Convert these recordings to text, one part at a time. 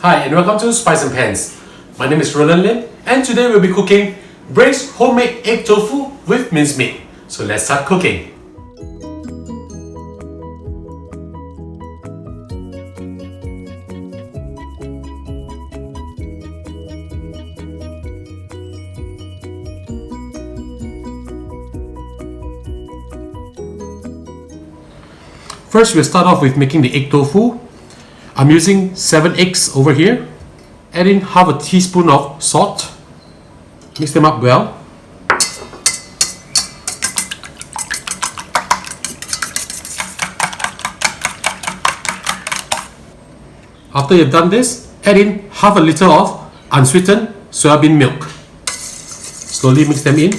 Hi and welcome to Spice and Pans. My name is Roland Lim and today we'll be cooking braised homemade egg tofu with minced meat. So let's start cooking. First we'll start off with making the egg tofu. I'm using 7 eggs over here. Add in half a teaspoon of salt. Mix them up well. After you've done this, add in half a liter of unsweetened soybean milk. Slowly mix them in,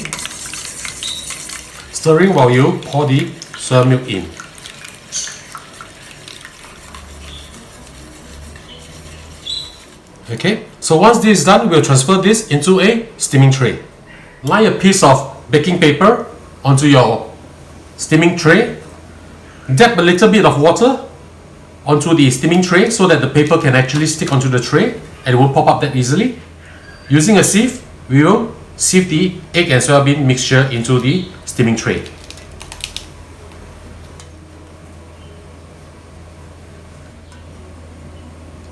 stirring while you pour the soya milk in. Okay, so once this is done, we'll transfer this into a steaming tray. Line a piece of baking paper onto your steaming tray. Dab a little bit of water onto the steaming tray so that the paper can actually stick onto the tray and it won't pop up that easily. Using a sieve, we will sieve the egg and soybean mixture into the steaming tray.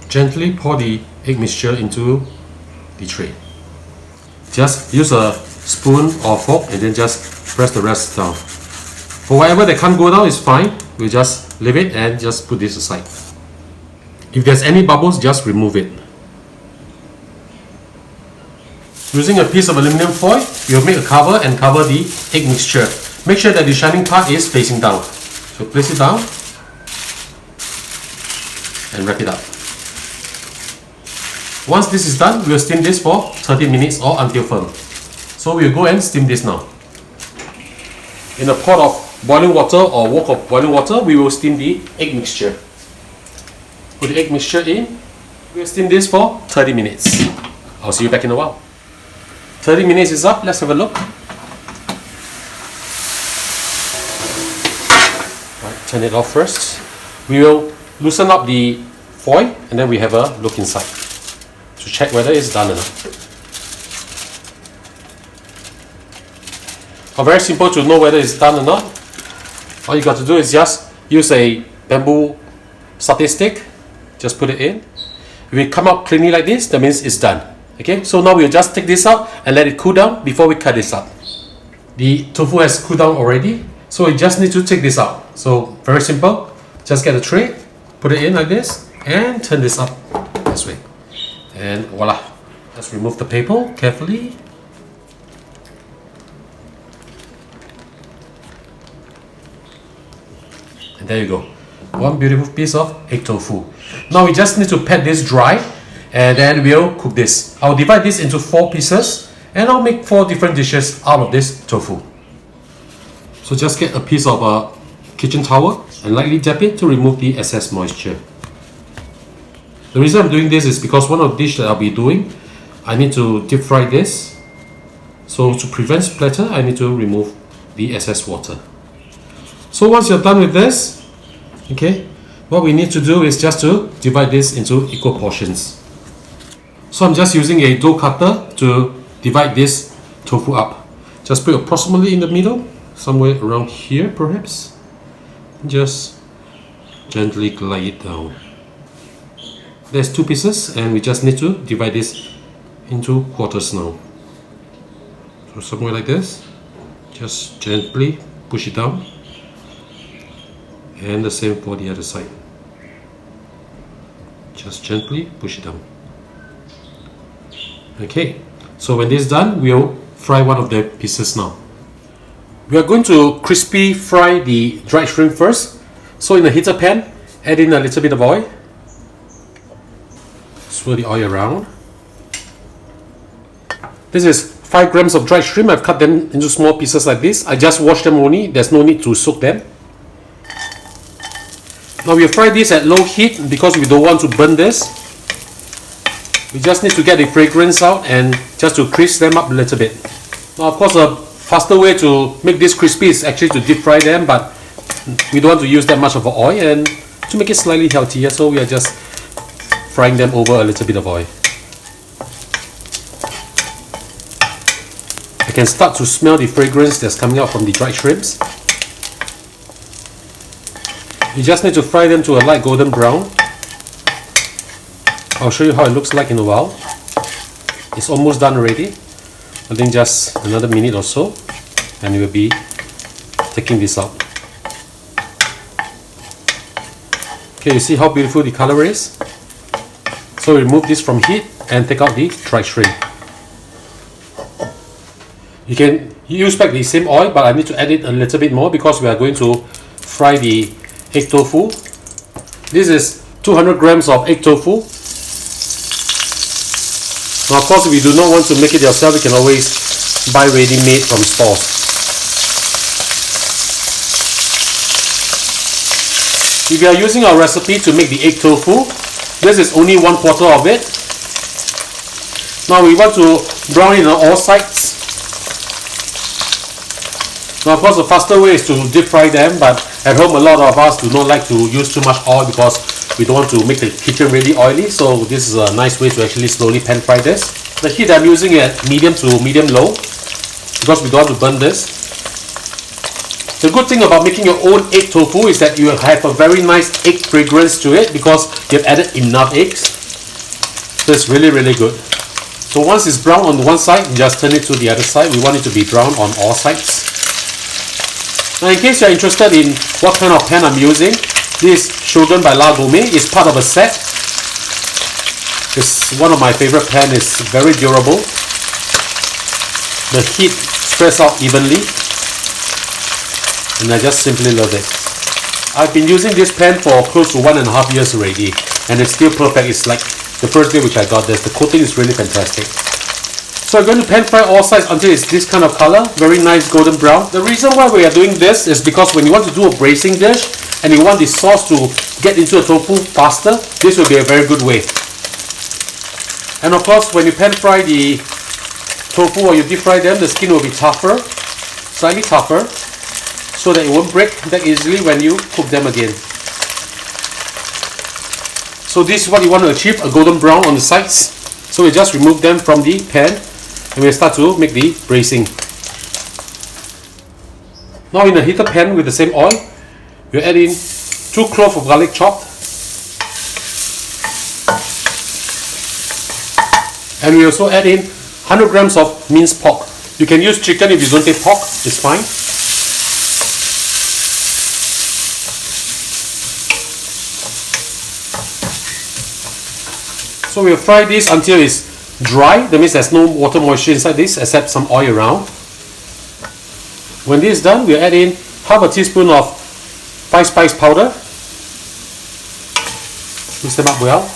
Gently pour the egg mixture into the tray. Just use a spoon or fork and then just press the rest down. For whatever that can't go down is fine. We'll just leave it and just put this aside. If there's any bubbles, just remove it. Using a piece of aluminum foil, we'll make a cover and cover the egg mixture. Make sure that the shining part is facing down. So place it down and wrap it up. Once this is done, we'll steam this for 30 minutes or until firm. So we'll go and steam this now. In a pot of boiling water or wok of boiling water, we will steam the egg mixture. Put the egg mixture in. We'll steam this for 30 minutes. I'll see you back in a while. 30 minutes is up. Let's have a look. Right, turn it off first. We will loosen up the foil and then we have a look inside to check whether it's done or not. Very simple to know whether it's done or not. All you got to do is just use a bamboo satay stick, just put it in. If it come out cleanly like this, that means it's done. Okay, so now we'll just take this out and let it cool down before we cut this up. The tofu has cooled down already, so we just need to take this out. So very simple, just get a tray, put it in like this and turn this up this way. And voila, just remove the paper carefully. And there you go, one beautiful piece of egg tofu. Now we just need to pat this dry and then we'll cook this. I'll divide this into 4 pieces and I'll make 4 different dishes out of this tofu. So just get a piece of a kitchen towel and lightly dab it to remove the excess moisture. The reason I'm doing this is because one of the dishes that I'll be doing, I need to deep fry this. So to prevent splatter, I need to remove the excess water. So once you're done with this, okay, what we need to do is just to divide this into equal portions. So I'm just using a dough cutter to divide this tofu up. Just put approximately in the middle, somewhere around here perhaps. Just gently glide it down. There's 2 pieces and we just need to divide this into quarters now. So somewhere like this, just gently push it down. And the same for the other side. Just gently push it down. Okay, so when this is done, we'll fry one of the pieces now. We are going to crispy fry the dried shrimp first. So in a heater pan, add in a little bit of oil. Swirl the oil around. This is 5 grams of dried shrimp. I've cut them into small pieces like this. I just washed them only. There's no need to soak them. Now we'll fry this at low heat because we don't want to burn this. We just need to get the fragrance out and just to crisp them up a little bit. Now of course a faster way to make this crispy is actually to deep fry them, but we don't want to use that much of oil and to make it slightly healthier, so we are just frying them over a little bit of oil. I can start to smell the fragrance that's coming out from the dried shrimps. You just need to fry them to a light golden brown. I'll show you how it looks like in a while. It's almost done already. I think just another minute or so, and we'll be taking this out. Okay, you see how beautiful the color is? So remove this from heat and take out the dried shrimp. You can use back the same oil, but I need to add it a little bit more because we are going to fry the egg tofu. This is 200 grams of egg tofu. Now, of course, if you do not want to make it yourself, you can always buy ready-made from stores. If you are using our recipe to make the egg tofu, this is only 1/4 of it. Now we want to brown it on all sides. Now, of course, the faster way is to deep fry them, but at home a lot of us do not like to use too much oil because we don't want to make the kitchen really oily. So this is a nice way to actually slowly pan fry this. The heat I'm using at medium to medium low because we don't want to burn this. The good thing about making your own egg tofu is that you have a very nice egg fragrance to it because you've added enough eggs. So it's really, really good. So once it's brown on one side, just turn it to the other side. We want it to be brown on all sides. Now, in case you're interested in what kind of pan I'm using, this Shogun by Gourmet is part of a set. It's one of my favorite pans. It's very durable. The heat spreads out evenly, and I just simply love it. I've been using this pan for close to 1.5 years already, and it's still perfect. It's like the first day which I got this. The coating is really fantastic. So I'm going to pan fry all sides until it's this kind of color, very nice golden brown. The reason why we are doing this is because when you want to do a braising dish and you want the sauce to get into the tofu faster, this will be a very good way. And of course, when you pan fry the tofu or you deep fry them, the skin will be tougher, slightly tougher, so that it won't break that easily when you cook them again. So this is what you want to achieve, a golden brown on the sides. So we just remove them from the pan and we'll start to make the braising. Now in a heated pan with the same oil, we'll add in 2 cloves of garlic chopped, and we also add in 100 grams of minced pork. You can use chicken if you don't take pork, it's fine. So we'll fry this until it's dry. That means there's no water moisture inside this except some oil around. When this is done, we'll add in half a teaspoon of 5-spice powder. Mix them up well.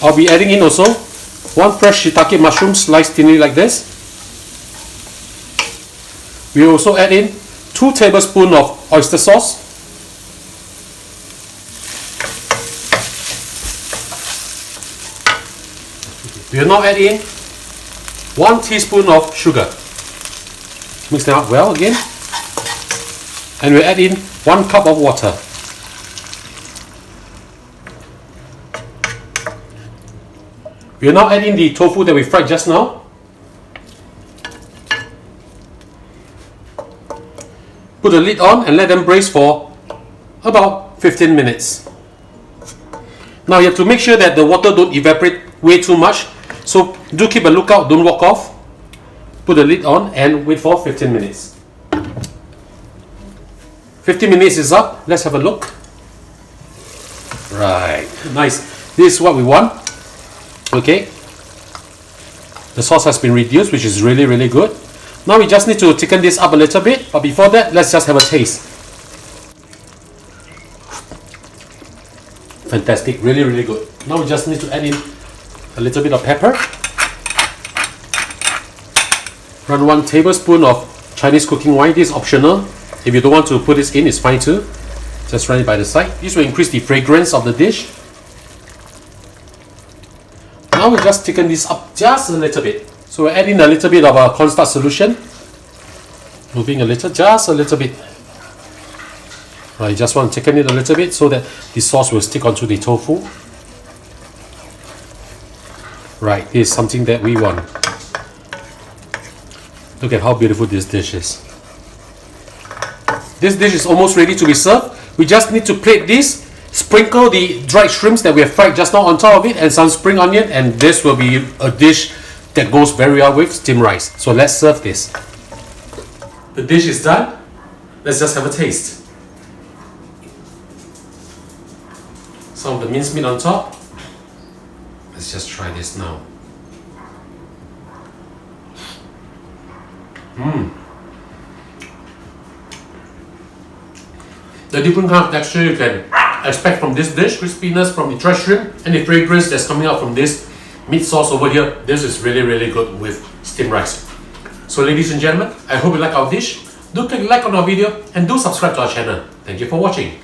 I'll be adding in also 1 fresh shiitake mushroom sliced thinly like this. We'll also add in 2 tablespoons of oyster sauce. We'll now add in 1 teaspoon of sugar. Mix them up well again. And we'll add in 1 cup of water. We'll now add in the tofu that we fried just now. Put the lid on and let them braise for about 15 minutes. Now you have to make sure that the water don't evaporate way too much. So do keep a lookout, don't walk off. Put the lid on and wait for 15 minutes. 15 minutes is up. Let's have a look. Right, nice. This is what we want. Okay. The sauce has been reduced, which is really, really good. Now we just need to thicken this up a little bit. But before that, let's just have a taste. Fantastic, really, really good. Now we just need to add in a little bit of pepper. Run 1 tablespoon of Chinese cooking wine. This is optional. If you don't want to put this in, it's fine too. Just run it by the side. This will increase the fragrance of the dish. Now we just thicken this up just a little bit. So we're adding a little bit of a cornstarch solution. Moving a little, just a little bit. I just want to thicken it a little bit so that the sauce will stick onto the tofu. Right, this is something that we want. Look at how beautiful this dish is. This dish is almost ready to be served. We just need to plate this, sprinkle the dried shrimps that we have fried just now on top of it, and some spring onion, and this will be a dish that goes very well with steamed rice. So let's serve this. The dish is done. Let's just have a taste. Some of the minced meat on top. Let's just try this now. The different kind of texture you can expect from this dish, crispiness from the dried shrimp, and the fragrance that's coming out from this meat sauce over here. This is really, really good with steamed rice. So ladies and gentlemen, I hope you like our dish. Do click like on our video and do subscribe to our channel. Thank you for watching.